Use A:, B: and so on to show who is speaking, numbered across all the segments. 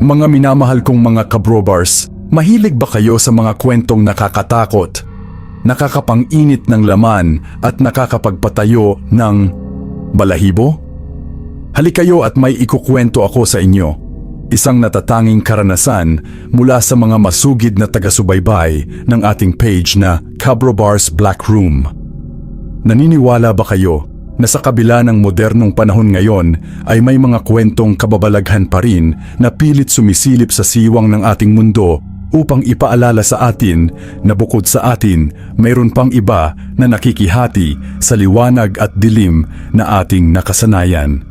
A: Mga minamahal kong mga kabrobars, mahilig ba kayo sa mga kwentong nakakatakot, nakakapang-init ng laman at nakakapagpatayo ng balahibo? Halika kayo at may ikukwento ako sa inyo. Isang natatanging karanasan mula sa mga masugid na taga-subaybay ng ating page na Kabrobars Black Room. Naniniwala ba kayo na sa kabila ng modernong panahon ngayon ay may mga kwentong kababalaghan pa rin na pilit sumisilip sa siwang ng ating mundo upang ipaalala sa atin na bukod sa atin, mayroon pang iba na nakikihati sa liwanag at dilim na ating nakasanayan.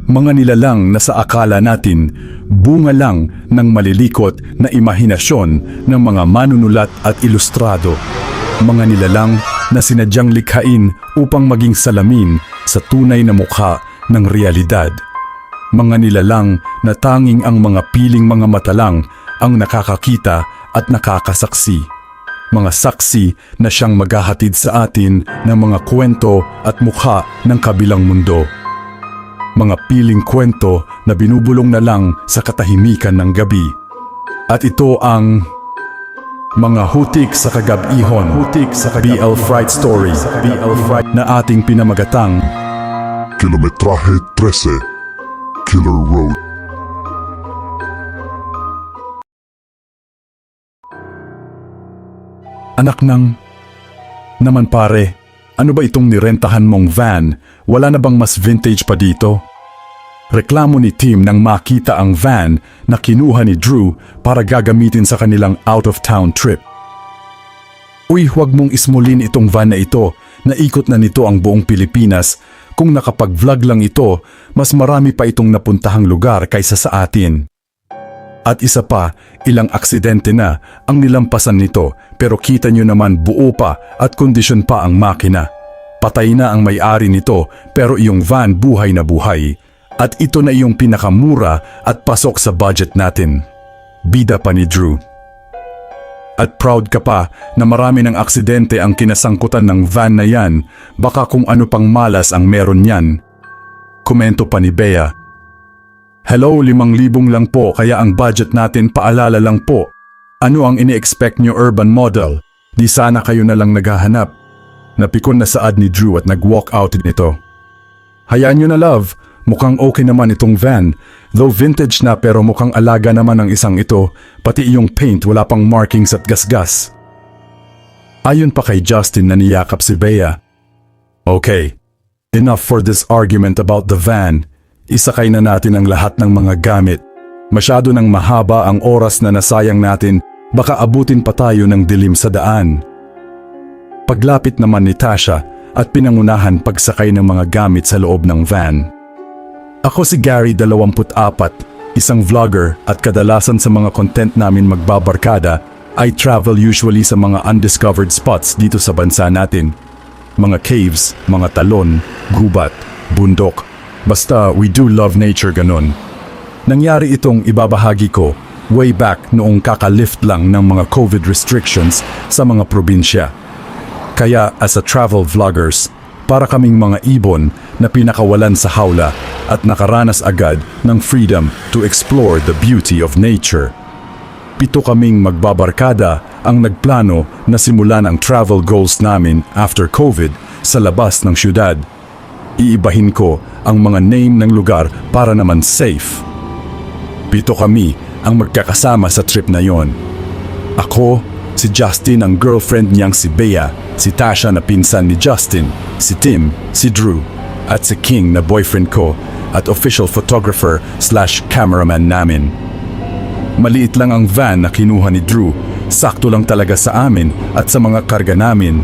A: Mga nilalang na sa akala natin, bunga lang ng malilikot na imahinasyon ng mga manunulat at ilustrado. Mga nilalang na sinadyang likhain upang maging salamin sa tunay na mukha ng realidad. Mga nilalang na tanging ang mga piling mga mata lang ang nakakakita at nakakasaksi. Mga saksi na siyang maghahatid sa atin ng mga kwento at mukha ng kabilang mundo. Mga piling kwento na binubulong na lang sa katahimikan ng gabi. At ito ang mga hutik sa kagab-ihon, BL Fright Story, BL Fright na ating pinamagatang
B: Kilometrahe 13, Killer Road.
A: Anak naman pare, ano ba itong nirentahan mong van? Wala na bang mas vintage pa dito? Reklamo ni Tim nang makita ang van na kinuha ni Drew para gagamitin sa kanilang out-of-town trip. Uy, huwag mong ismulin itong van na ito. Naikot na nito ang buong Pilipinas. Kung nakapag-vlog lang ito, mas marami pa itong napuntahang lugar kaysa sa atin. At isa pa, ilang aksidente na ang nilampasan nito pero kita nyo naman buo pa at kondisyon pa ang makina. Patay na ang may-ari nito pero iyong van buhay na buhay. At ito na iyong pinakamura at pasok sa budget natin. Bida pa ni Drew. At proud ka pa na marami ng aksidente ang kinasangkutan ng van na yan, baka kung ano pang malas ang meron yan. Komento pa ni Bea. Hello, 5,000 lang po kaya ang budget natin paalala lang po. Ano ang ini-expect nyo urban model? Di sana kayo na lang naghahanap. Napikon na saad ni Drew at nag-walk out nito. Hayaan nyo na love. Mukhang okay naman itong van. Though vintage na pero mukhang alaga naman ang isang ito, pati iyong paint wala pang markings at gasgas. Ayon pa kay Justin na niyakap si Bea. Okay, enough for this argument about the van. Isakay na natin ang lahat ng mga gamit. Masyado nang mahaba ang oras na nasayang natin, baka abutin pa tayo ng dilim sa daan. Paglapit naman ni Tasha at pinangunahan pagsakay ng mga gamit sa loob ng van. Ako si Gary, 24, isang vlogger at kadalasan sa mga content namin magbabarkada ay travel usually sa mga undiscovered spots dito sa bansa natin. Mga caves, mga talon, gubat, bundok. Basta we do love nature ganon. Nangyari itong ibabahagi ko way back noong kakalift lang ng mga COVID restrictions sa mga probinsya. Kaya as a travel vloggers, para kaming mga ibon na pinakawalan sa hawla at nakaranas agad ng freedom to explore the beauty of nature. 7 kaming magbabarkada ang nagplano na simulan ang travel goals namin after COVID sa labas ng syudad. Iibahin ko ang mga name ng lugar para naman safe. 7 kami ang magkakasama sa trip na yon. Ako, si Justin ang girlfriend niyang si Bea, si Tasha na pinsan ni Justin, si Tim, si Drew, at si King na boyfriend ko at official photographer/cameraman namin. Maliit lang ang van na kinuha ni Drew, sakto lang talaga sa amin at sa mga karga namin.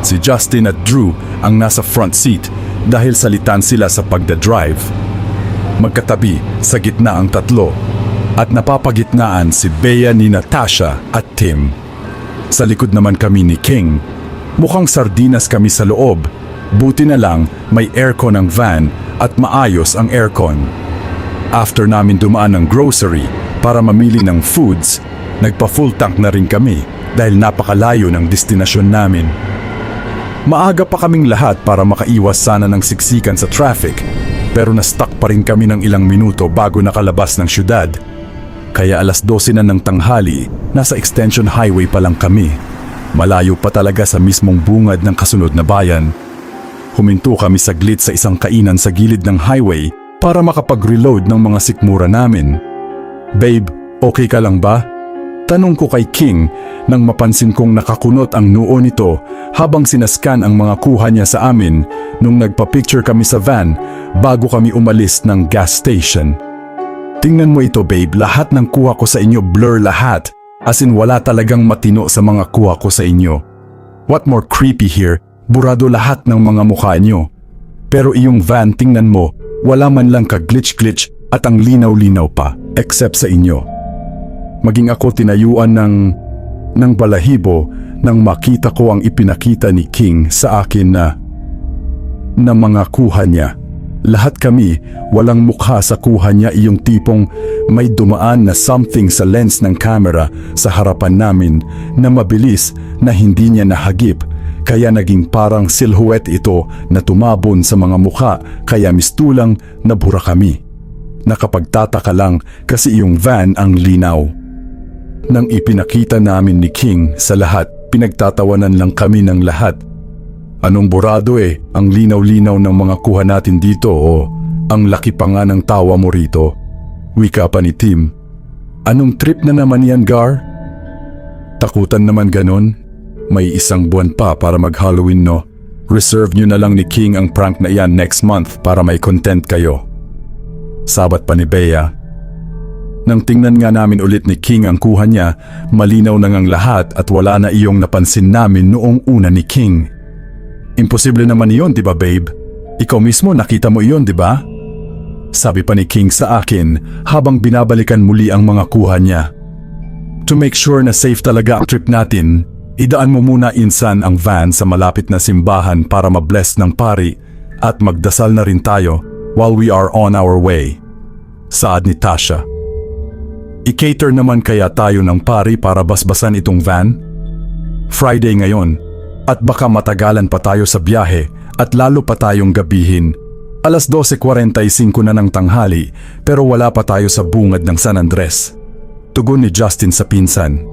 A: Si Justin at Drew ang nasa front seat dahil salitan sila sa pagdadrive. Magkatabi sa gitna ang tatlo at napapagitnaan si Bea ni Natasha at Tim. Sa likod naman kami ni King. Mukhang sardinas kami sa loob. Buti na lang may aircon ang van at maayos ang aircon. After namin dumaan ng grocery para mamili ng foods, nagpa-full tank na rin kami dahil napakalayo ng destinasyon namin. Maaga pa kaming lahat para makaiwas sana ng siksikan sa traffic, pero na-stuck pa rin kami ng ilang minuto bago nakalabas ng syudad. Kaya alas 12 na ng tanghali, nasa extension highway pa lang kami. Malayo pa talaga sa mismong bungad ng kasunod na bayan. Huminto kami saglit sa isang kainan sa gilid ng highway para makapag-reload ng mga sikmura namin. Babe, okay ka lang ba? Tanong ko kay King nang mapansin kong nakakunot ang noo nito habang sinaskan ang mga kuha niya sa amin nung nagpa-picture kami sa van bago kami umalis ng gas station. Tingnan mo ito babe, lahat ng kuha ko sa inyo blur lahat. As in wala talagang matino sa mga kuha ko sa inyo. What more creepy here, burado lahat ng mga mukha niyo. Pero iyong van tingnan mo, wala man lang ka-glitch-glitch at ang linaw-linaw pa, except sa inyo. Maging ako tinayuan ng balahibo nang makita ko ang ipinakita ni King sa akin na mga kuha niya. Lahat kami, walang mukha sa kuha niya, iyong tipong may dumaan na something sa lens ng camera sa harapan namin na mabilis na hindi niya nahagip. Kaya naging parang silhouette ito na tumabon sa mga mukha kaya mistulang nabura kami. Nakapagtataka lang kasi iyong van ang linaw. Nang ipinakita namin ni King sa lahat, pinagtatawanan lang kami ng lahat. Anong burado ang linaw-linaw ng mga kuha natin dito o ang laki pa nga ng tawa mo rito. Wika pa ni Tim. Anong trip na naman yan, Gar? Takutan naman ganon? May isang buwan pa para mag-Halloween no? Reserve nyo na lang ni King ang prank na iyan next month para may content kayo. Sabat pa ni Bea. Nang tingnan nga namin ulit ni King ang kuha niya, malinaw na ngang lahat at wala na iyong napansin namin noong una ni King. Imposible naman iyon, di ba babe? Ikaw mismo nakita mo iyon, di ba? Sabi pa ni King sa akin habang binabalikan muli ang mga kuha niya. To make sure na safe talaga ang trip natin, idaan mo muna insan ang van sa malapit na simbahan para ma-bless ng pari at magdasal na rin tayo while we are on our way. Saad ni Tasha. I-cater naman kaya tayo ng pari para basbasan itong van? Friday ngayon. At baka matagalan pa tayo sa biyahe at lalo pa tayong gabihin. Alas 12:45 na ng tanghali pero wala pa tayo sa bungad ng San Andres. Tugon ni Justin sa pinsan.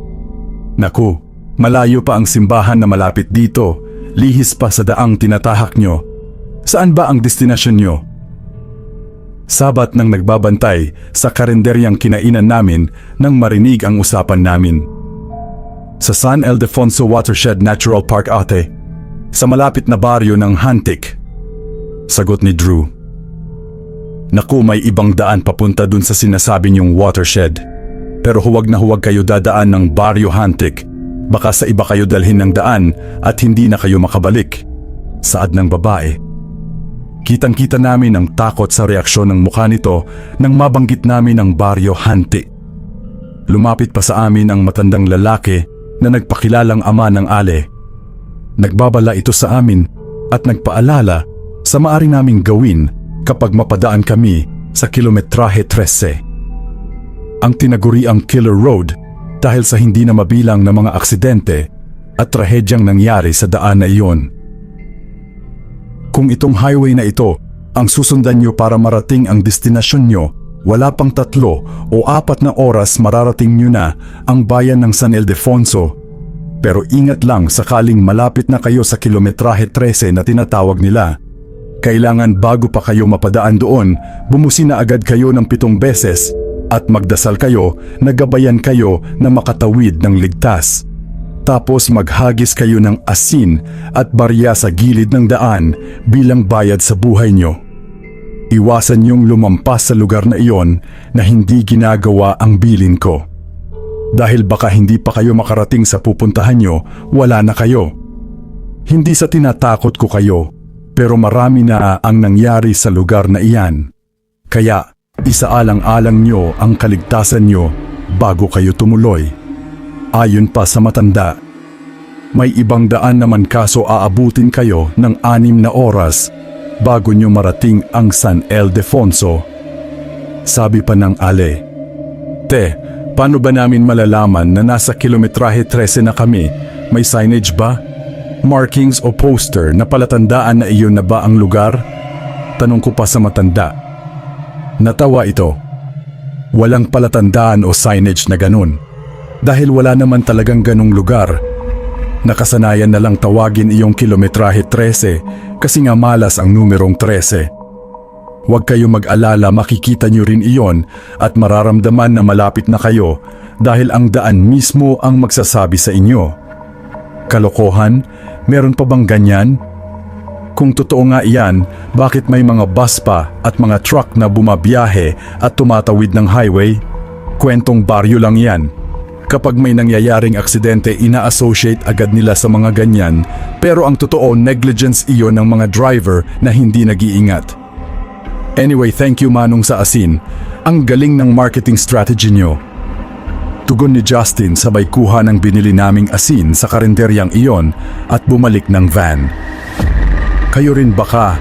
A: Naku, malayo pa ang simbahan na malapit dito. Lihis pa sa daang tinatahak nyo. Saan ba ang destinasyon nyo? Sabat nang nagbabantay sa karinderyang kinainan namin nang marinig ang usapan namin. Sa San Ildefonso Watershed Natural Park ate, sa malapit na baryo ng Hantik. Sagot ni Drew. Naku, may ibang daan papunta dun sa sinasabi niyong watershed. Pero huwag na huwag kayo dadaan ng baryo Hantik. Baka sa iba kayo dalhin ng daan at hindi na kayo makabalik. Saad ng babae. Kitang-kita namin ang takot sa reaksyon ng mukha nito nang mabanggit namin ang baryo Hantik. Lumapit pa sa amin ang matandang lalaki na nagpakilalang ama ng Ale. Nagbabala ito sa amin at nagpaalala sa maaari naming gawin kapag mapadaan kami sa kilometrahe 13. Ang tinaguriang Killer Road dahil sa hindi na mabilang na mga aksidente at trahedyang nangyari sa daan na iyon. Kung itong highway na ito ang susundan nyo para marating ang destinasyon nyo, wala pang 3 o 4 na oras mararating nyo na ang bayan ng San Ildefonso. Pero ingat lang sakaling malapit na kayo sa kilometrahe 13 na tinatawag nila. Kailangan bago pa kayo mapadaan doon, bumusin na agad kayo ng 7 beses at magdasal kayo na gabayan kayo na makatawid ng ligtas. Tapos maghagis kayo ng asin at barya sa gilid ng daan bilang bayad sa buhay nyo. Iwasan niyong lumampas sa lugar na iyon na hindi ginagawa ang bilin ko. Dahil baka hindi pa kayo makarating sa pupuntahan nyo, wala na kayo. Hindi sa tinatakot ko kayo, pero marami na ang nangyari sa lugar na iyan. Kaya isaalang-alang nyo ang kaligtasan nyo bago kayo tumuloy. Ayon pa sa matanda, may ibang daan naman kaso aabutin kayo ng 6 na oras bago nyo marating ang San Ildefonso. Sabi pa ng Ale. Te, paano ba namin malalaman na nasa kilometrahe 13 na kami? May signage ba? Markings o poster na palatandaan na iyon na ba ang lugar? Tanong ko pa sa matanda. Natawa ito. Walang palatandaan o signage na ganun. Dahil wala naman talagang ganung lugar. Nakasanayan na lang tawagin iyong kilometrahe 13 kasi nga malas ang numerong 13. Huwag kayo mag-alala, makikita nyo rin iyon at mararamdaman na malapit na kayo dahil ang daan mismo ang magsasabi sa inyo. Kalokohan? Meron pa bang ganyan? Kung totoo nga iyan, bakit may mga bus pa at mga truck na bumabiyahe at tumatawid ng highway? Kwentong baryo lang yan. Kapag may nangyayaring aksidente, ina-associate agad nila sa mga ganyan, pero ang totoo, negligence iyon ng mga driver na hindi nag-iingat. Anyway, thank you Manong sa asin. Ang galing ng marketing strategy nyo. Tugon ni Justin sabay kuha ng binili naming asin sa karinderyang iyon at bumalik ng van. Kayo rin baka,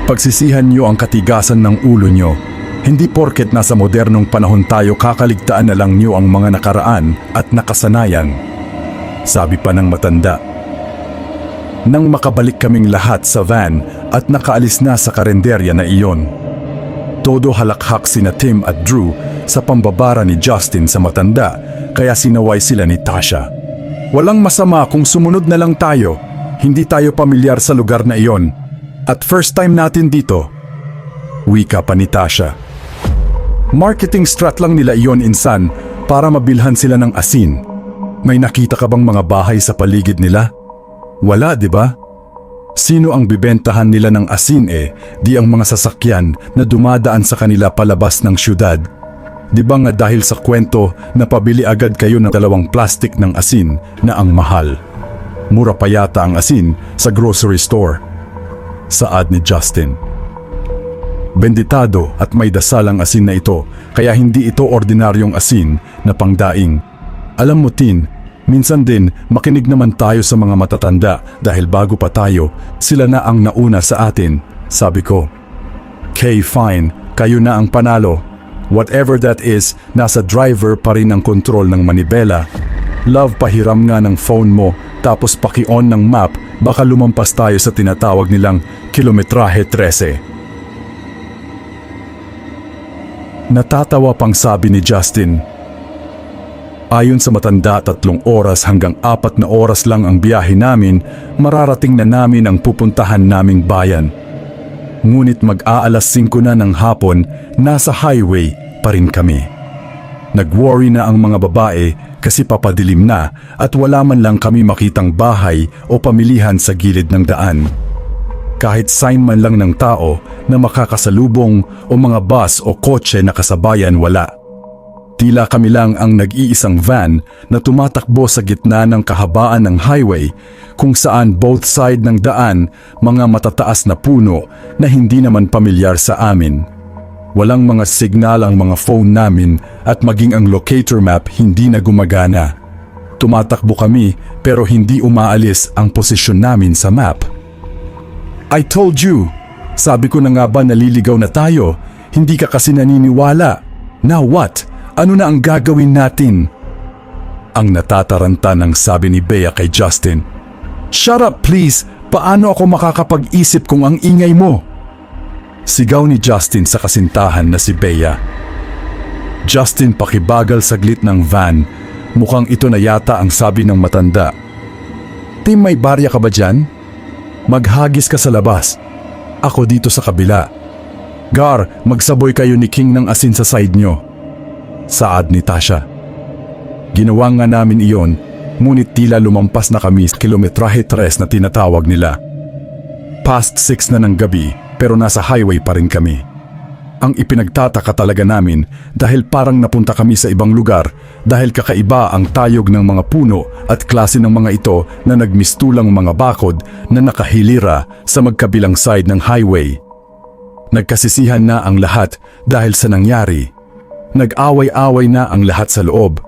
A: pagsisihan nyo ang katigasan ng ulo nyo. Hindi porket nasa modernong panahon tayo kakaligtaan na lang nyo ang mga nakaraan at nakasanayan. Sabi pa ng matanda. Nang makabalik kaming lahat sa van at nakaalis na sa karinderya na iyon. Todo halakhak sina Tim at Drew sa pambabara ni Justin sa matanda kaya sinaway sila ni Tasha. Walang masama kung sumunod na lang tayo. Hindi tayo pamilyar sa lugar na iyon. At first time natin dito. Wika pa ni Tasha. Marketing strat lang nila iyon insan para mabilhan sila ng asin. May nakita ka bang mga bahay sa paligid nila? Wala, di ba? Sino ang bibentahan nila ng asin di ang mga sasakyan na dumadaan sa kanila palabas ng syudad? Di ba nga dahil sa kwento na pabili agad kayo ng 2 plastic ng asin na ang mahal? Mura pa yata ang asin sa grocery store. Saad ni Justin. Benditado at may dasal ang asin na ito, kaya hindi ito ordinaryong asin na pangdaing. Alam mo Tin, minsan din makinig naman tayo sa mga matatanda dahil bago pa tayo, sila na ang nauna sa atin, sabi ko. Okay, fine, kayo na ang panalo. Whatever that is, nasa driver pa rin ang kontrol ng manibela. Love, pahiram nga ng phone mo tapos paki-on ng map, baka lumampas tayo sa tinatawag nilang kilometrahe 13. Natatawa pang sabi ni Justin. Ayon sa matanda, 3 oras hanggang 4 na oras lang ang biyahe namin, mararating na namin ang pupuntahan naming bayan. Ngunit mag-aalas 5 na ng hapon, nasa highway pa rin kami. Nag-worry na ang mga babae kasi papadilim na at wala man lang kami makitang bahay o pamilihan sa gilid ng daan. Kahit sign man lang ng tao na makakasalubong o mga bus o kotse na kasabayan, wala. Tila kami lang ang nag-iisang van na tumatakbo sa gitna ng kahabaan ng highway kung saan both side ng daan mga matataas na puno na hindi naman pamilyar sa amin. Walang mga signal ang mga phone namin at maging ang locator map hindi na gumagana. Tumatakbo kami pero hindi umaalis ang posisyon namin sa map. I told you. Sabi ko na nga ba naliligaw na tayo? Hindi ka kasi naniniwala. Now what? Ano na ang gagawin natin? Ang natataranta ng sabi ni Bea kay Justin. Shut up please! Paano ako makakapag-isip kung ang ingay mo? Sigaw ni Justin sa kasintahan na si Bea. Justin, pakibagal saglit ng van. Mukhang ito na yata ang sabi ng matanda. Tim, may barya ka ba dyan? Maghagis ka sa labas. Ako dito sa kabila. Gar, magsaboy kayo ni King ng asin sa side nyo. Saad ni Tasha. Ginawa nga namin iyon, ngunit tila lumampas na kami sa kilometrahe 3 na tinatawag nila. Past 6 na ng gabi pero nasa highway pa rin kami. Ang ipinagtataka talaga namin dahil parang napunta kami sa ibang lugar dahil kakaiba ang tayog ng mga puno at klase ng mga ito na nagmistulang mga bakod na nakahilira sa magkabilang side ng highway. Nagkasisihan na ang lahat dahil sa nangyari. Nag-away-away na ang lahat sa loob.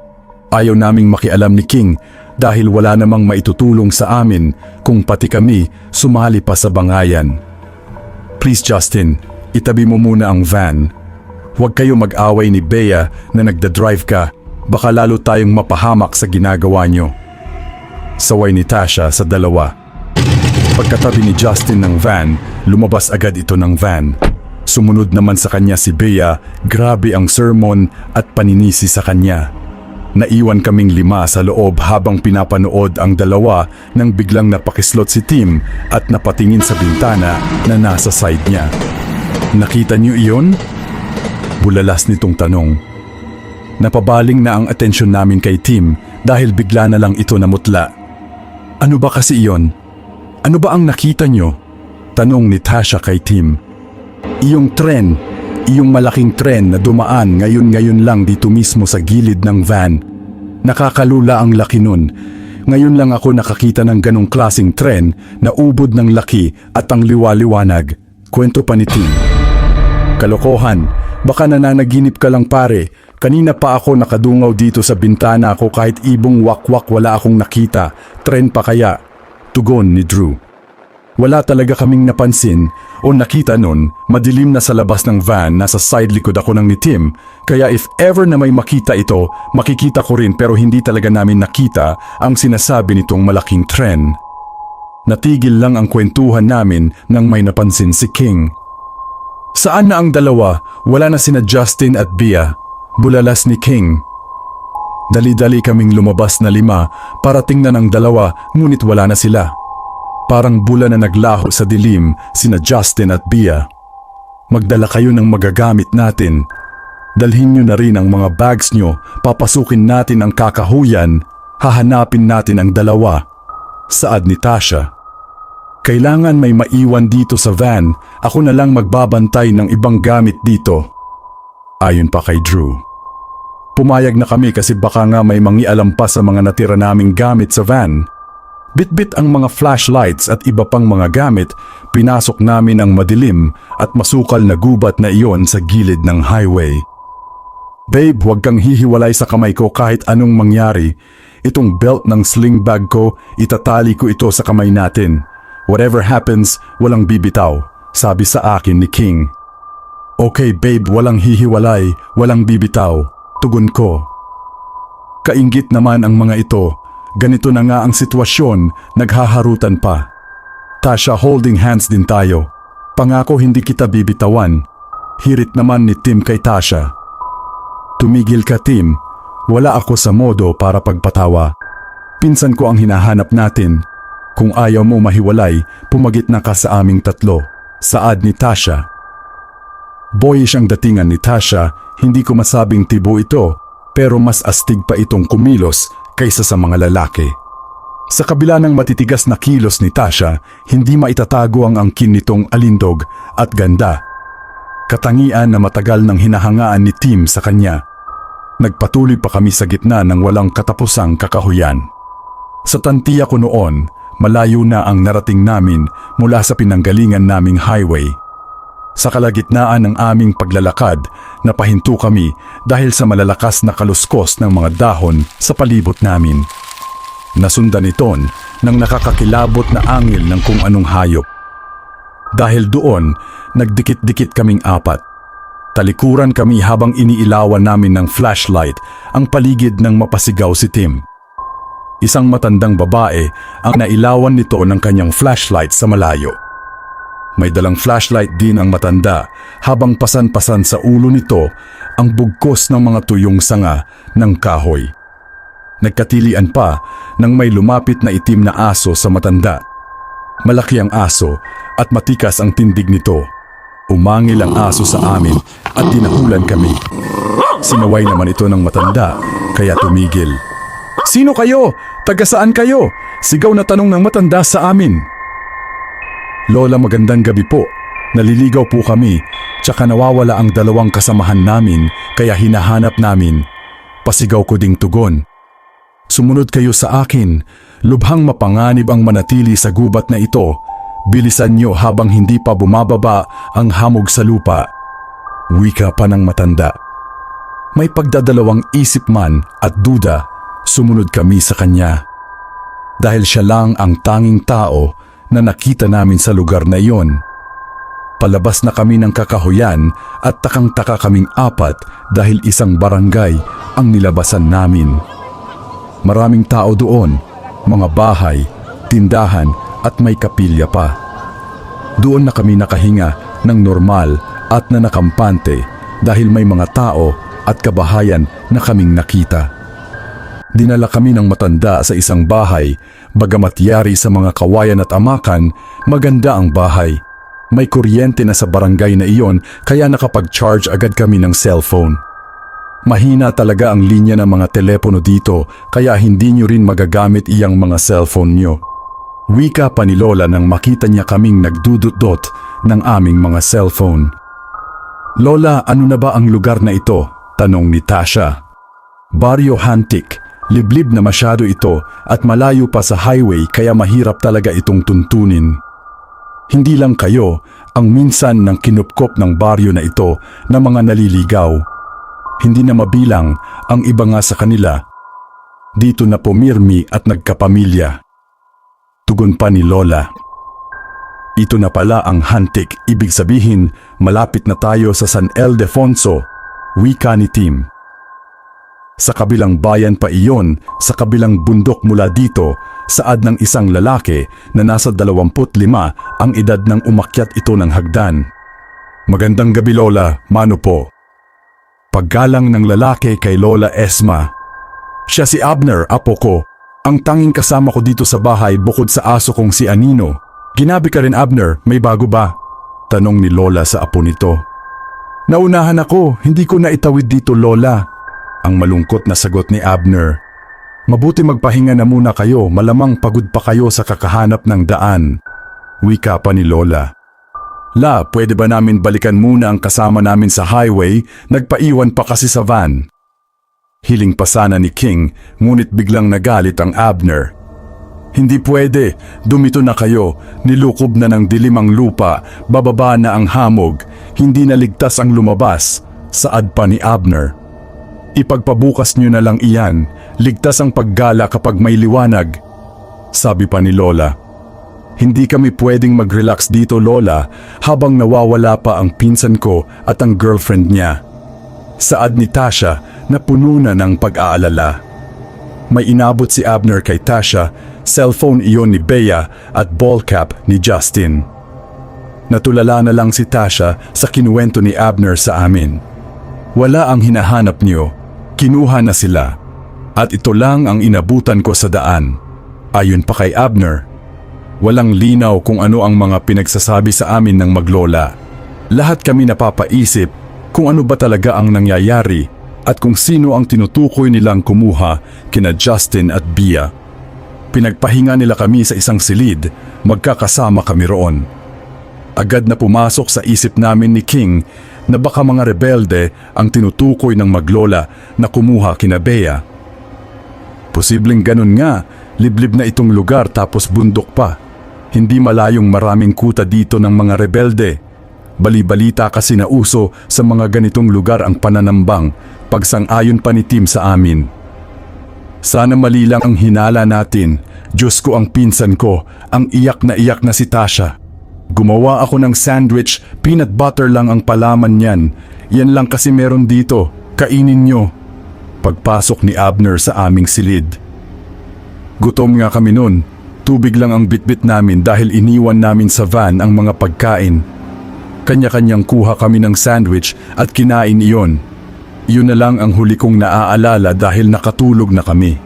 A: Ayaw naming makialam ni King dahil wala namang maitutulong sa amin kung pati kami sumali pa sa bangayan. Please Justin, itabi mo muna ang van. Huwag kayo mag-away ni Bea na nagda-drive ka. Baka lalo tayong mapahamak sa ginagawa nyo. Saway ni Tasha sa dalawa. Pagkatabi ni Justin ng van, lumabas agad ito ng van. Sumunod naman sa kanya si Bea, grabe ang sermon at paninisi sa kanya. Naiwan kaming 5 sa loob habang pinapanood ang dalawa nang biglang napakislot si Tim at napatingin sa bintana na nasa side niya. Nakita niyo iyon? Bulalas nitong tanong. Napabaling na ang atensyon namin kay Tim dahil bigla na lang ito namutla. Ano ba kasi iyon? Ano ba ang nakita niyo? Tanong ni Tasha kay Tim. Iyong tren, iyong malaking tren na dumaan ngayon lang dito mismo sa gilid ng van. Nakakalula ang laki nun. Ngayon lang ako nakakita ng ganong klaseng tren na ubod ng laki at ang liwaliwanag. Kwento pa ni Tim. Kalokohan, baka nananaginip ka lang pare. Kanina pa ako nakadungaw dito sa bintana ko kahit ibong wakwak wala akong nakita. Tren pa kaya? Tugon ni Drew. Wala talaga kaming napansin o nakita nun, madilim na sa labas ng van, nasa side likod ako ng ni Tim. Kaya if ever na may makita ito, makikita ko rin pero hindi talaga namin nakita ang sinasabi nitong malaking tren. Natigil lang ang kwentuhan namin nang may napansin si King. Saan na ang dalawa? Wala na sina Justin at Bea. Bulalas ni King. Dali-dali kaming lumabas na 5 para tingnan ang dalawa ngunit wala na sila. Parang bula na naglaho sa dilim sina Justin at Bea. Magdala kayo ng magagamit natin. Dalhin nyo na rin ang mga bags nyo, papasukin natin ang kakahuyan, hahanapin natin ang dalawa. Saad ni Tasha. Kailangan may maiwan dito sa van, ako na lang magbabantay ng ibang gamit dito. Ayon pa kay Drew. Pumayag na kami kasi baka nga may mangialam pa sa mga natira naming gamit sa van. Bitbit ang mga flashlights at iba pang mga gamit, pinasok namin ang madilim at masukal na gubat na iyon sa gilid ng highway. Babe, huwag kang hihiwalay sa kamay ko kahit anong mangyari. Itong belt ng sling bag ko, itatali ko ito sa kamay natin. Whatever happens, walang bibitaw, sabi sa akin ni King. Okay babe, walang hihiwalay, walang bibitaw, tugon ko. Kainggit naman ang mga ito. Ganito na nga ang sitwasyon, naghaharutan pa. Tasha, holding hands din tayo. Pangako hindi kita bibitawan. Hirit naman ni Tim kay Tasha. Tumigil ka Tim, wala ako sa modo para pagpatawa. Pinsan ko ang hinahanap natin. Kung ayaw mo mahiwalay, pumagit na ka sa aming 3, saad ni Tasha. Boyish ang datingan ni Tasha, hindi ko masabing tibo ito, pero mas astig pa itong kumilos kaysa sa mga lalaki. Sa kabila ng matitigas na kilos ni Tasha, hindi maitatago ang angkin nitong alindog at ganda. Katangian na matagal nang hinahangaan ni Tim sa kanya. Nagpatuloy pa kami sa gitna ng walang katapusang kakahuyan. Sa tantiya ko noon, malayo na ang narating namin mula sa pinanggalingan naming highway. Sa kalagitnaan ng aming paglalakad, napahinto kami dahil sa malalakas na kaluskos ng mga dahon sa palibot namin. Nasundan ito ng nakakakilabot na angil ng kung anong hayop. Dahil doon, nagdikit-dikit kaming 4. Talikuran kami habang iniilawan namin ng flashlight ang paligid ng mapasigaw si Tim. Isang matandang babae ang nailawan nito ng kanyang flashlight sa malayo. May dalang flashlight din ang matanda habang pasan-pasan sa ulo nito ang bugkos ng mga tuyong sanga ng kahoy. Nagkatilian pa nang may lumapit na itim na aso sa matanda. Malaki ang aso at matikas ang tindig nito. Umangil ang aso sa amin at dinahulan kami. Sinaway naman ito ng matanda kaya tumigil. Sino kayo? Taga saan kayo? Sigaw na tanong ng matanda sa amin. Lola, magandang gabi po. Naliligaw po kami, tsaka nawawala ang 2 kasamahan namin kaya hinahanap namin. Pasigaw ko ding tugon. Sumunod kayo sa akin. Lubhang mapanganib ang manatili sa gubat na ito. Bilisan nyo habang hindi pa bumababa ang hamog sa lupa. Wika pa ng matanda. May pagdadalawang isip man at duda, sumunod kami sa kanya. Dahil siya lang ang tanging tao na nakita namin sa lugar na iyon. Palabas na kami ng kakahuyan at takang-taka kaming 4 dahil isang barangay ang nilabasan namin. Maraming tao doon, mga bahay, tindahan at may kapilya pa. Doon na kami nakahinga ng normal at nanakampante dahil may mga tao at kabahayan na kaming nakita. Dinala kami ng matanda sa isang bahay, bagamat yari sa mga kawayan at amakan, maganda ang bahay. May kuryente na sa barangay na iyon kaya nakapag-charge agad kami ng cellphone. Mahina talaga ang linya ng mga telepono dito kaya hindi nyo rin magagamit iyang mga cellphone nyo. Wika pa ni Lola nang makita niya kaming nagdudot-dot ng aming mga cellphone. Lola, ano na ba ang lugar na ito? Tanong ni Tasha. Baryo Hantik, liblib na masyado ito at malayo pa sa highway kaya mahirap talaga itong tuntunin. Hindi lang kayo ang minsan ng kinupkop ng baryo na ito na mga naliligaw. Hindi na mabilang ang iba nga sa kanila. Dito na pumirmi at nagkapamilya. Tugon pa ni Lola. Ito na pala ang Hantik, ibig sabihin malapit na tayo sa San Ildefonso, wika ni Tim. Sa kabilang bayan pa iyon, sa kabilang bundok mula dito, saad ng isang lalaki na nasa 25 ang edad nang umakyat ito ng hagdan. Magandang gabi Lola, mano po? Paggalang ng lalaki kay Lola Esma. Siya si Abner, apo ko. Ang tanging kasama ko dito sa bahay bukod sa aso kong si Anino. Ginabi ka rin Abner, may bago ba? Tanong ni Lola sa apo nito. Naunahan ako, hindi ko na itawid dito Lola. Ang malungkot na sagot ni Abner. Mabuti magpahinga na muna kayo, malamang pagod pa kayo sa kakahanap ng daan. Wika pa ni Lola. La, pwede ba namin balikan muna ang kasama namin sa highway? Nagpaiwan pa kasi sa van. Hiling pa sana ni King, ngunit biglang nagalit ang Abner. Hindi pwede, dumito na kayo, nilukob na ng dilim ang lupa, bababa na ang hamog, hindi na ligtas ang lumabas, saad pa ni Abner. Ipagpabukas nyo na lang iyan, ligtas ang paggala kapag may liwanag, sabi pa ni Lola. Hindi kami pwedeng mag-relax dito Lola habang nawawala pa ang pinsan ko at ang girlfriend niya. Saad ni Tasha na puno na ng pag-aalala. May inabot si Abner kay Tasha, cellphone iyon ni Bea at ball cap ni Justin. Natulala na lang si Tasha sa kinuwento ni Abner sa amin. Wala ang hinahanap niyo, kinuha na sila. At ito lang ang inabutan ko sa daan. Ayon pa kay Abner, walang linaw kung ano ang mga pinagsasabi sa amin ng maglola. Lahat kami napapaisip kung ano ba talaga ang nangyayari at kung sino ang tinutukoy nilang kumuha kina Justin at Bea. Pinagpahinga nila kami sa isang silid, magkakasama kami roon. Agad na pumasok sa isip namin ni King na baka mga rebelde ang tinutukoy ng maglola na kumuha kina Bea. Posibleng ganun nga, liblib na itong lugar tapos bundok pa. Hindi malayong maraming kuta dito ng mga rebelde. Bali-balita kasi na uso sa mga ganitong lugar ang pananambang, pagsang-ayon pa ni Tim sa amin. Sana mali lang ang hinala natin. Diyos ko ang pinsan ko, ang iyak na si Tasha. Gumawa ako ng sandwich, peanut butter lang ang palaman niyan. Yan lang kasi meron dito, kainin nyo. Pagpasok ni Abner sa aming silid. Gutom nga kami nun. Tubig lang ang bitbit namin dahil iniwan namin sa van ang mga pagkain. Kanya-kanyang kuha kami ng sandwich at kinain iyon. Iyon na lang ang huli kong naaalala dahil nakatulog na kami.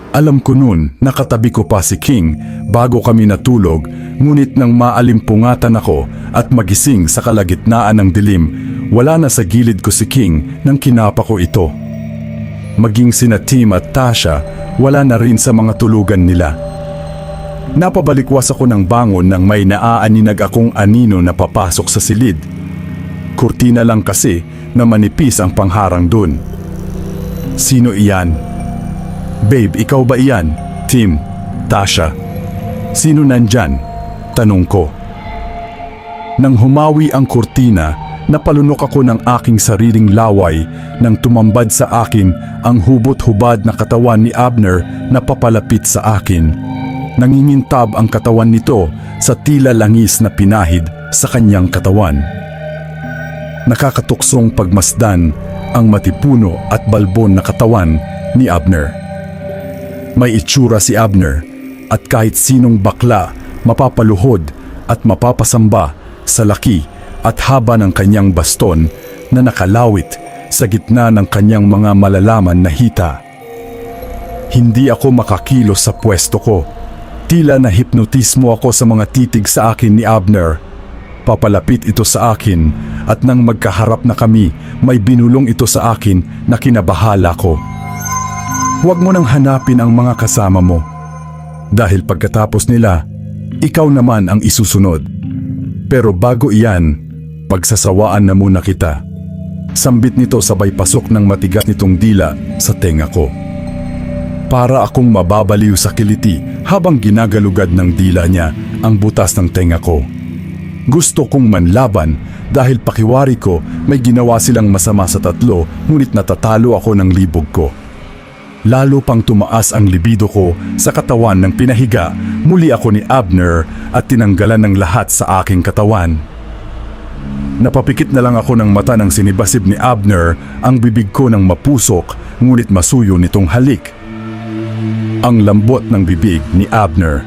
A: Alam ko noon, nakatabi ko pa si King bago kami natulog, ngunit nang maalimpungatan ako at magising sa kalagitnaan ng dilim, wala na sa gilid ko si King nang kinapa ko ito. Maging sina Tim at Tasha, wala na rin sa mga tulugan nila. Napabalikwas ako ng bangon nang may naaaninag akong anino na papasok sa silid. Kurtina lang kasi na manipis ang pangharang dun. Sino iyan? Babe, ikaw ba iyan? Tim, Tasha. Sino nandyan? Tanong ko. Nang humawi ang kurtina, napalunok ako ng aking sariling laway nang tumambad sa akin ang hubot-hubad na katawan ni Abner na papalapit sa akin. Nangingintab ang katawan nito sa tila langis na pinahid sa kanyang katawan. Nakakatuksong pagmasdan ang matipuno at balbon na katawan ni Abner. May itsura si Abner at kahit sinong bakla mapapaluhod at mapapasamba sa laki at haba ng kanyang baston na nakalawit sa gitna ng kanyang mga malalaman na hita. Hindi ako makakilos sa pwesto ko. Tila na hipnotismo ako sa mga titig sa akin ni Abner. Papalapit ito sa akin at nang magkaharap na kami, may binulong ito sa akin na kinabahala ko. Huwag mo nang hanapin ang mga kasama mo. Dahil pagkatapos nila, ikaw naman ang isusunod. Pero bago iyan, pagsasawaan na muna kita. Sambit nito sabay pasok ng matigas nitong dila sa tenga ko. Para akong mababaliw sa kiliti habang ginagalugad ng dila niya ang butas ng tenga ko. Gusto kong manlaban dahil pakiwari ko may ginawa silang masama sa tatlo ngunit natatalo ako ng libog ko. Lalo pang tumaas ang libido ko sa katawan ng pinahiga, muli ako ni Abner at tinanggalan ng lahat sa aking katawan. Napapikit na lang ako ng mata ng sinibasib ni Abner, ang bibig ko ng mapusok ngunit masuyo nitong halik. Ang lambot ng bibig ni Abner.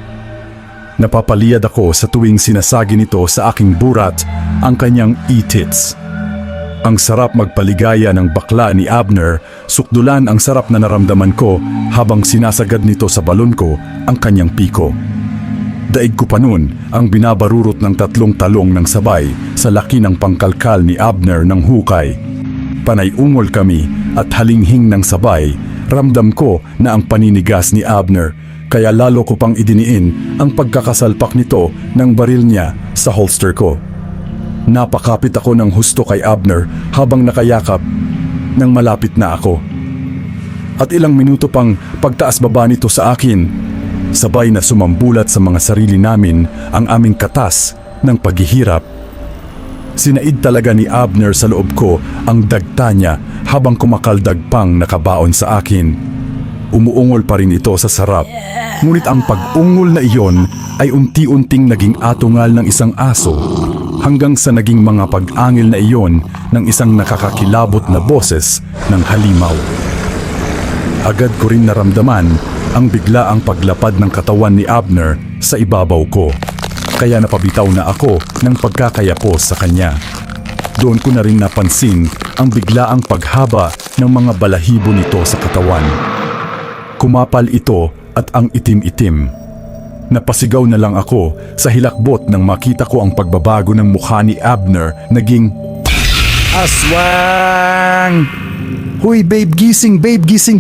A: Napapaliyad ako sa tuwing sinasagi nito sa aking burat ang kanyang e-tits. Ang sarap magpaligaya ng bakla ni Abner, sukdulan ang sarap na naramdaman ko habang sinasagad nito sa balon ko ang kanyang piko. Daig ko pa nun ang binabarurot ng 3 talong ng sabay sa laki ng pangkalkal ni Abner ng hukay. Panay ungol kami at halinghing ng sabay, ramdam ko na ang paninigas ni Abner, kaya lalo ko pang idiniin ang pagkakasalpak nito ng baril niya sa holster ko. Napakapit ako ng husto kay Abner habang nakayakap nang malapit na ako. At ilang minuto pang pagtaas baba nito sa akin, sabay na sumambulat sa mga sarili namin ang aming katas ng paghihirap. Sinaid talaga ni Abner sa loob ko ang dagta niya habang kumakaldag pang nakabaon sa akin. Umuungol pa rin ito sa sarap. Ngunit ang pag-ungol na iyon ay unti-unting naging atungal ng isang aso hanggang sa naging mga pag-angil na iyon ng isang nakakakilabot na boses ng halimaw. Agad ko rin naramdaman ang biglaang paglapad ng katawan ni Abner sa ibabaw ko. Kaya napabitaw na ako ng pagkakayapos sa kanya. Doon ko na rin napansin ang biglaang paghaba ng mga balahibo nito sa katawan. Kumapal ito at ang itim-itim. Napasigaw na lang ako sa hilakbot nang makita ko ang pagbabago ng mukha ni Abner, naging aswang! Huy babe gising,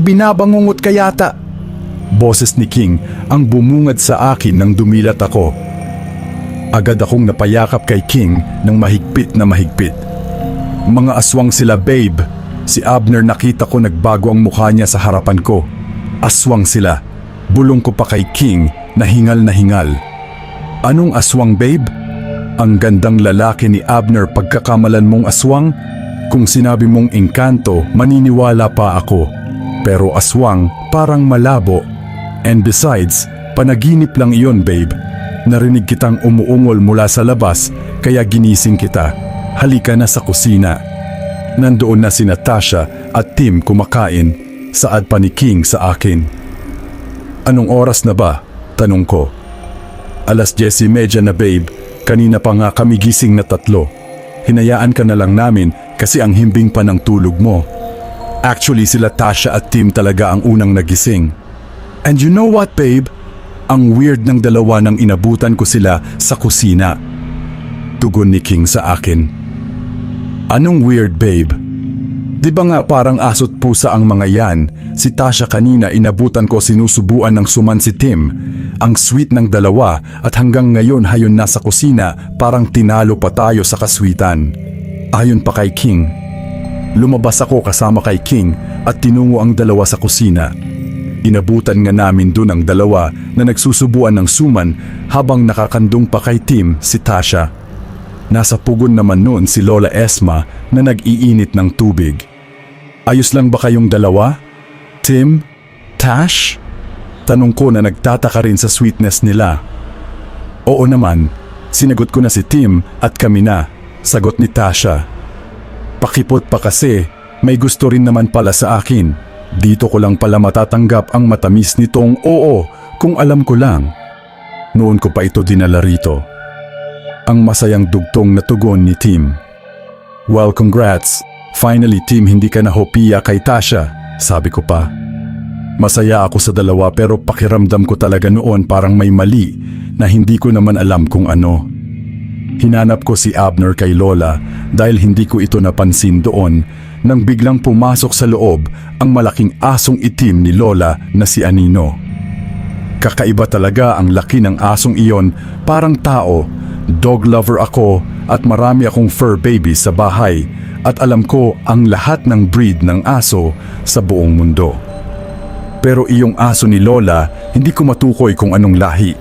A: binabangungot ka yata. Boses ni King ang bumungad sa akin nang dumilat ako. Agad akong napayakap kay King ng mahigpit na mahigpit. Mga aswang sila babe. Si Abner nakita ko nagbago ang mukha niya sa harapan ko. Aswang sila. Bulong ko pa kay King na hingal na hingal. Anong aswang babe? Ang gandang lalaki ni Abner pagkakamalan mong aswang? Kung sinabi mong engkanto, maniniwala pa ako. Pero aswang parang malabo. And besides, panaginip lang iyon babe. Narinig kitang umuungol mula sa labas kaya ginising kita. Halika na sa kusina. Nandoon na si Natasha at Tim kumakain. Saad pa ni King sa akin. Anong oras na ba? Tanong ko. 10:30 na babe. Kanina pa nga kami gising na 3. Hinayaan ka na lang namin kasi ang himbing pa ng tulog mo. Actually sila Tasha at Tim talaga ang unang nagising. And you know what babe? Ang weird ng dalawa nang inabutan ko sila sa kusina. Tugon ni King sa akin. Anong weird babe? Di ba nga parang aso't pusa ang mga yan? Si Tasha kanina inabutan ko sinusubuan ng suman si Tim. Ang sweet ng dalawa at hanggang ngayon hayon nasa kusina parang tinalo pa tayo sa kaswitan. Ayon pa kay King. Lumabas ako kasama kay King at tinungo ang dalawa sa kusina. Inabutan nga namin dun ang dalawa na nagsusubuan ng suman habang nakakandong pa kay Tim si Tasha. Nasa pugon naman noon si Lola Esma na nag-iinit ng tubig. Ayos lang ba kayong dalawa? Tim? Tash? Tanong ko na nagtataka rin sa sweetness nila. Oo naman, sinagot ko na si Tim at kami na, sagot ni Tasha. Pakipot pa kasi, may gusto rin naman pala sa akin. Dito ko lang pala matatanggap ang matamis nitong oo kung alam ko lang. Noon ko pa ito dinala rito. ang masayang dugtong na tugon ni Tim. Well, congrats. Finally, Tim, hindi ka nahopiya kay Tasha, sabi ko pa. Masaya ako sa dalawa pero pakiramdam ko talaga noon parang may mali na hindi ko naman alam kung ano. Hinanap ko si Abner kay Lola dahil hindi ko ito napansin doon nang biglang pumasok sa loob ang malaking asong itim ni Lola na si Anino. Kakaiba talaga ang laki ng asong iyon, parang tao. Dog lover ako at marami akong fur baby sa bahay at alam ko ang lahat ng breed ng aso sa buong mundo. Pero iyong aso ni Lola, hindi ko matukoy kung anong lahi.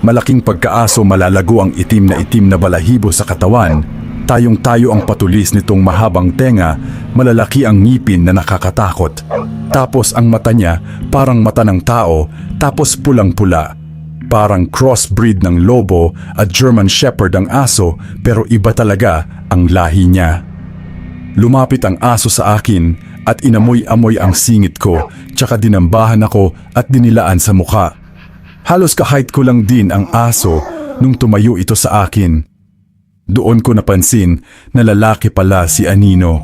A: Malaking pagkaaso, malalago ang itim na balahibo sa katawan. Tayong-tayo ang patulis nitong mahabang tenga, malalaki ang ngipin na nakakatakot. Tapos ang mata niya parang mata ng tao, tapos pulang-pula. Parang crossbreed ng lobo at German Shepherd ang aso, pero iba talaga ang lahi niya. Lumapit ang aso sa akin at inamoy-amoy ang singit ko, tsaka dinambahan ako at dinilaan sa mukha. Halos kahit ko lang din ang aso nung tumayo ito sa akin. Doon ko napansin na lalaki pala si Anino.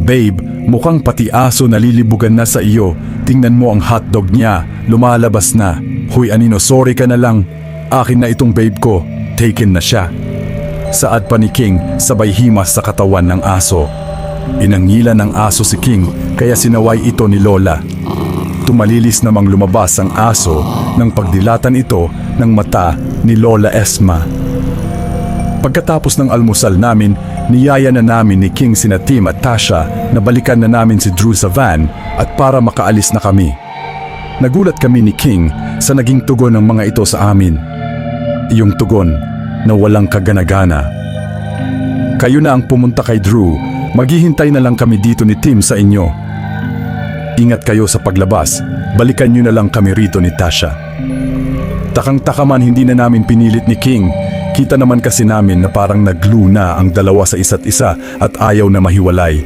A: Babe, mukhang pati aso nalilibugan na sa iyo. Tingnan mo ang hotdog niya, lumalabas na. Huy Anino, sorry ka na lang. Akin na itong babe ko, taken na siya. Saad pa ni King sabay himas sa katawan ng aso. Inangilan ng aso si King kaya sinaway ito ni Lola. Tumalilis namang lumabas ang aso nang pagdilatan ito ng mata ni Lola Esma. Pagkatapos ng almusal namin, niyaya na namin ni King sina Tim at Tasha na balikan na namin si Drew sa van at para makaalis na kami. Nagulat kami ni King sa naging tugon ng mga ito sa amin. Iyong tugon na walang kaganagana. Kayo na ang pumunta kay Drew, maghihintay na lang kami dito ni Tim sa inyo. Ingat kayo sa paglabas, balikan nyo na lang kami rito ni Tasha. Takang-taka man hindi na namin pinilit ni King. Kita naman kasi namin na parang nag-glue na ang dalawa sa isa't isa at ayaw na mahiwalay.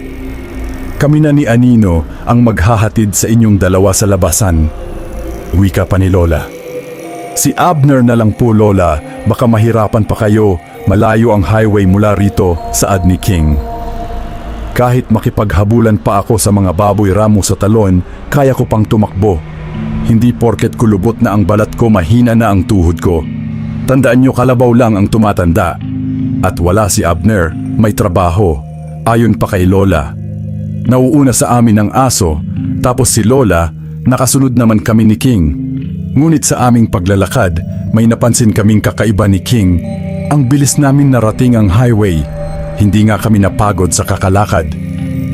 A: Kami na ni Anino ang maghahatid sa inyong dalawa sa labasan. Wika pa ni Lola. Si Abner na lang po, Lola, baka mahirapan pa kayo, malayo ang highway mula rito, saad ni King. Kahit makipaghabulan pa ako sa mga baboy ramo sa talon, kaya ko pang tumakbo. Hindi porket kulubot na ang balat ko, mahina na ang tuhod ko. Tandaan nyo, kalabaw lang ang tumatanda. At wala si Abner, may trabaho. Ayon pa kay Lola. Nauuna sa amin ang aso, tapos si Lola, nakasunod naman kami ni King. Ngunit sa aming paglalakad, may napansin kaming kakaiba ni King. Ang bilis namin narating ang highway. Hindi nga kami napagod sa kakalakad.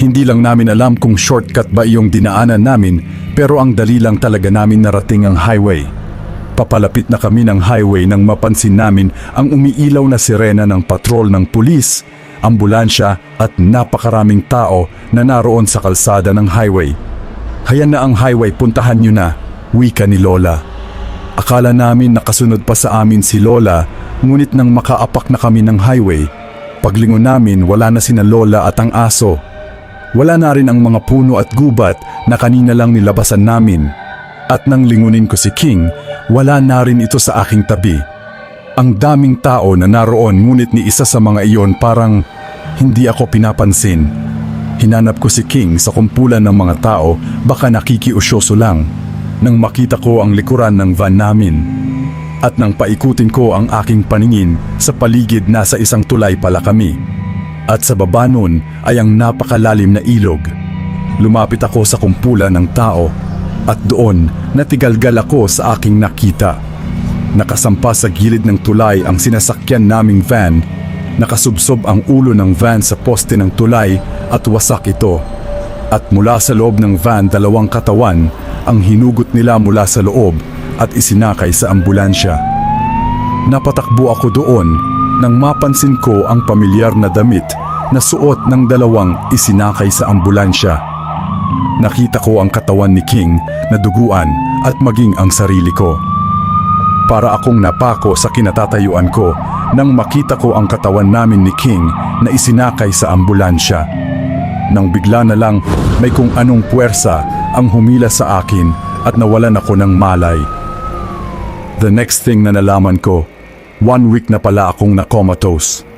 A: Hindi lang namin alam kung shortcut ba iyong dinaanan namin, pero ang dali lang talaga namin narating ang highway. Papalapit na kami ng highway nang mapansin namin ang umiilaw na sirena ng patrol ng pulis, ambulansya at napakaraming tao na naroon sa kalsada ng highway. Hayan na ang highway, puntahan nyo na, wika ni Lola. Akala namin nakasunod pa sa amin si Lola, ngunit nang makaapak na kami ng highway, paglingon namin wala na sina Lola at ang aso. Wala na rin ang mga puno at gubat na kanina lang nilabasan namin. At nang lingunin ko si King, wala na rin ito sa aking tabi. Ang daming tao na naroon, ngunit ni isa sa mga iyon parang hindi ako pinapansin. Hinanap ko si King sa kumpulan ng mga tao, baka nakikiusyoso lang. Nang makita ko ang likuran ng van namin. At nang paikutin ko ang aking paningin sa paligid, nasa isang tulay pala kami. At sa baba nun ay ang napakalalim na ilog. Lumapit ako sa kumpulan ng tao at doon natigalgal ako sa aking nakita. Nakasampa sa gilid ng tulay ang sinasakyan naming van. Nakasubsob ang ulo ng van sa poste ng tulay at wasak ito. At mula sa loob ng van, dalawang katawan ang hinugot nila mula sa loob at isinakay sa ambulansya. Napatakbo ako doon nang mapansin ko ang pamilyar na damit na suot ng dalawang isinakay sa ambulansya. Nakita ko ang katawan ni King na duguan at maging ang sarili ko. Para akong napako sa kinatatayuan ko nang makita ko ang katawan namin ni King na isinakay sa ambulansya. Nang bigla na lang may kung anong puwersa ang humila sa akin at nawalan ako ng malay. The next thing na nalaman ko, 1 week na pala akong na-comatose.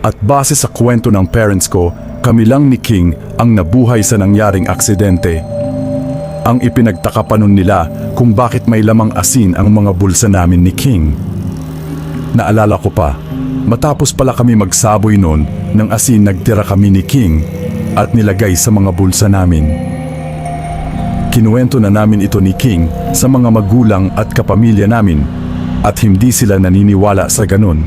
A: At base sa kwento ng parents ko, kami lang ni King ang nabuhay sa nangyaring aksidente. Ang ipinagtaka pa nun nila kung bakit may lamang asin ang mga bulsa namin ni King. Naalala ko pa, matapos pala kami magsaboy nun ng asin, nagtira kami ni King at nilagay sa mga bulsa namin. Kinuwento na namin ito ni King sa mga magulang at kapamilya namin at hindi sila naniniwala sa ganun.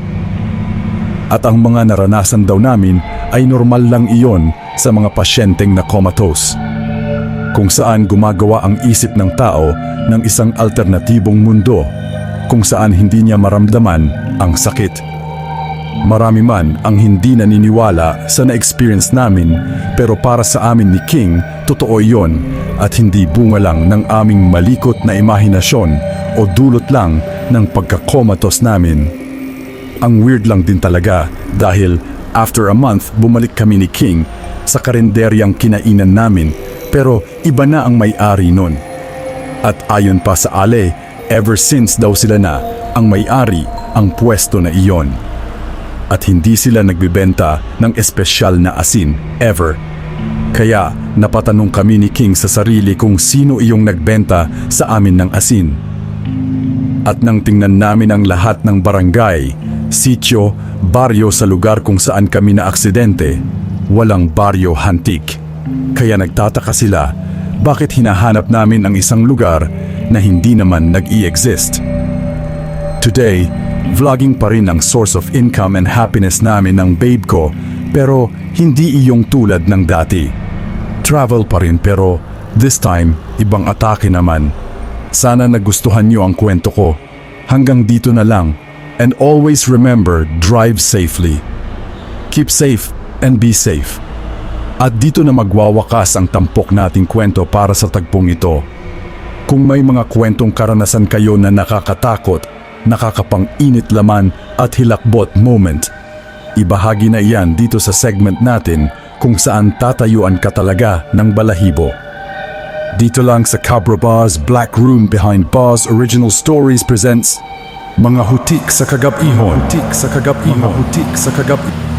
A: At ang mga naranasan daw namin ay normal lang iyon sa mga pasyenteng na comatose, kung saan gumagawa ang isip ng tao ng isang alternatibong mundo kung saan hindi niya maramdaman ang sakit. Marami man ang hindi naniniwala sa na-experience namin, pero para sa amin ni King, totoo iyon at hindi bunga lang ng aming malikot na imahinasyon o dulot lang ng pagkakomatos namin. Ang weird lang din talaga dahil after a month bumalik kami ni King sa karinderyang kinainan namin, pero iba na ang may-ari nun. At ayon pa sa Ale, ever since daw sila na ang may-ari ang pwesto na iyon. At hindi sila nagbibenta ng espesyal na asin, ever. Kaya napatanong kami ni King sa sarili kung sino iyong nagbenta sa amin ng asin. At nang tingnan namin ang lahat ng barangay, sityo, baryo sa lugar kung saan kami na aksidente, walang baryo hantik. Kaya nagtataka sila, bakit hinahanap namin ang isang lugar na hindi naman nag-i-exist. Today, vlogging pa rin ang source of income and happiness namin ng babe ko, pero hindi iyong tulad ng dati. Travel pa rin pero this time, ibang atake naman. Sana nagustuhan niyo ang kwento ko. Hanggang dito na lang. And always remember, drive safely. Keep safe and be safe. At dito na magwawakas ang tampok nating kwento para sa tagpong ito. Kung may mga kwentong karanasan kayo na nakakatakot, nakakapang-init laman at hilakbot moment, ibahagi na iyan dito sa segment natin kung saan tatayuan ka talaga ng balahibo. Dito lang sa Cabra Bars Black Room Behind Bars Original Stories presents Mga Hutik sa Kagab-ihon. Hutik sa Kagab-ihon. Hutik sa Kagab-ihon.